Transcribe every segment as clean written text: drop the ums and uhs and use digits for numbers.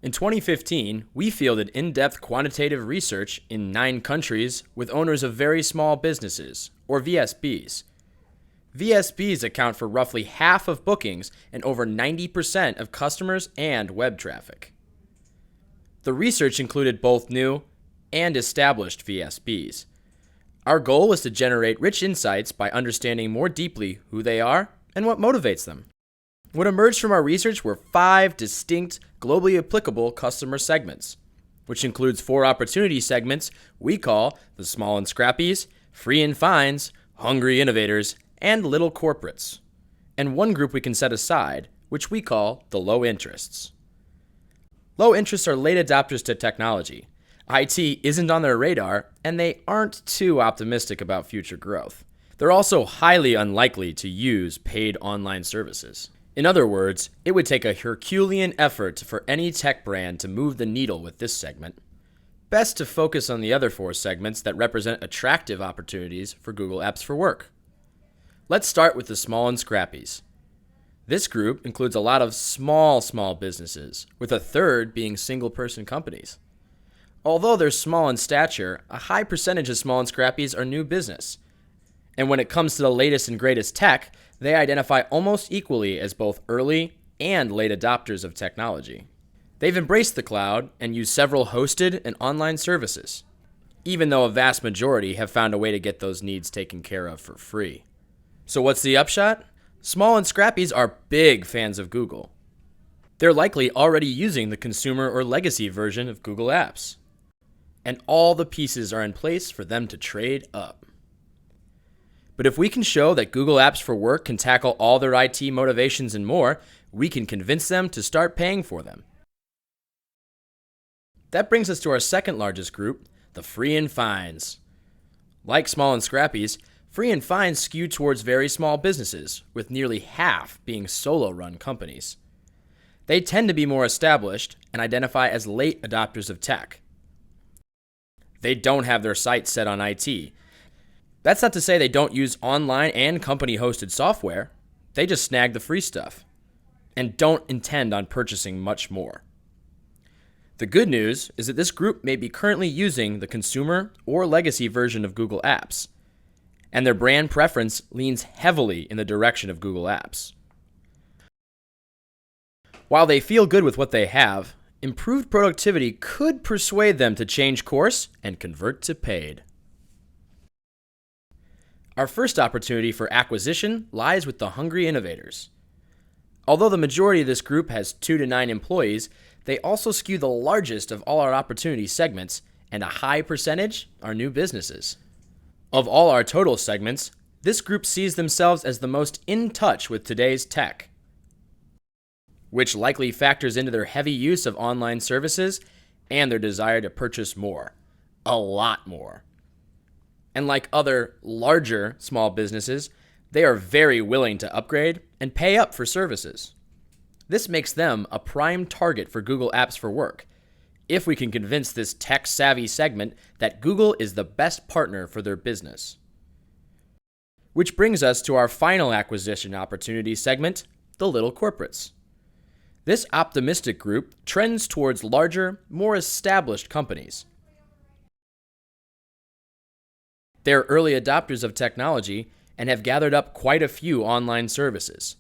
In 2015, we fielded in-depth quantitative research in 9 countries with owners of very small businesses, or VSBs. VSBs account for roughly half of bookings and over 90% of customers and web traffic. The research included both new and established VSBs. Our goal was to generate rich insights by understanding more deeply who they are and what motivates them. What emerged from our research were 5 distinct, globally applicable customer segments, which includes 4 opportunity segments we call the small and scrappies, free and finds, hungry innovators, and little corporates, and 1 group we can set aside, which we call the low interests. Low interests are late adopters to technology. IT isn't on their radar, and they aren't too optimistic about future growth. They're also highly unlikely to use paid online services. In other words, it would take a Herculean effort for any tech brand to move the needle with this segment. Best to focus on the other 4 segments that represent attractive opportunities for Google Apps for Work. Let's start with the small and scrappies. This group includes a lot of small businesses, with a third being single-person companies. Although they're small in stature, a high percentage of small and scrappies are new business. And when it comes to the latest and greatest tech, they identify almost equally as both early and late adopters of technology. They've embraced the cloud and use several hosted and online services, even though a vast majority have found a way to get those needs taken care of for free. So what's the upshot? Small and scrappies are big fans of Google. They're likely already using the consumer or legacy version of Google Apps. And all the pieces are in place for them to trade up. But if we can show that Google Apps for Work can tackle all their IT motivations and more, we can convince them to start paying for them. That brings us to our second largest group, the free and finds. Like small and scrappies, free and finds skew towards very small businesses, with nearly half being solo-run companies. They tend to be more established and identify as late adopters of tech. They don't have their sights set on IT. That's not to say they don't use online and company-hosted software. They just snag the free stuff and don't intend on purchasing much more. The good news is that this group may be currently using the consumer or legacy version of Google Apps, and their brand preference leans heavily in the direction of Google Apps. While they feel good with what they have, improved productivity could persuade them to change course and convert to paid. Our first opportunity for acquisition lies with the hungry innovators. Although the majority of this group has 2 to 9 employees, they also skew the largest of all our opportunity segments, and a high percentage are new businesses. Of all our total segments, this group sees themselves as the most in touch with today's tech, which likely factors into their heavy use of online services and their desire to purchase more, a lot more. And like other larger small businesses, they are very willing to upgrade and pay up for services. This makes them a prime target for Google Apps for Work, if we can convince this tech-savvy segment that Google is the best partner for their business. Which brings us to our final acquisition opportunity segment, the little corporates. This optimistic group trends towards larger, more established companies. They're early adopters of technology and have gathered up quite a few online services.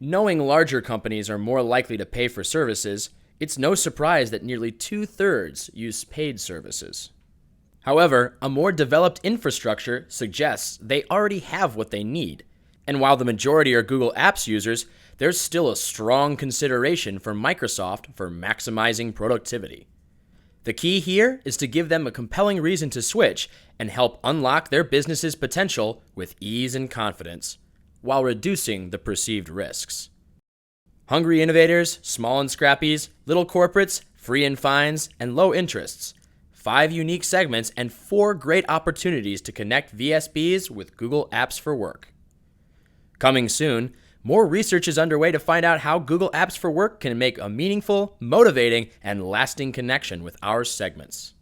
Knowing larger companies are more likely to pay for services, it's no surprise that nearly 2/3 use paid services. However, a more developed infrastructure suggests they already have what they need, and while the majority are Google Apps users, there's still a strong consideration for Microsoft for maximizing productivity. The key here is to give them a compelling reason to switch and help unlock their business's potential with ease and confidence, while reducing the perceived risks. Hungry innovators, small and scrappies, little corporates, free and finds, and low interests. 5 unique segments and 4 great opportunities to connect VSBs with Google Apps for Work. Coming soon, more research is underway to find out how Google Apps for Work can make a meaningful, motivating, and lasting connection with our segments.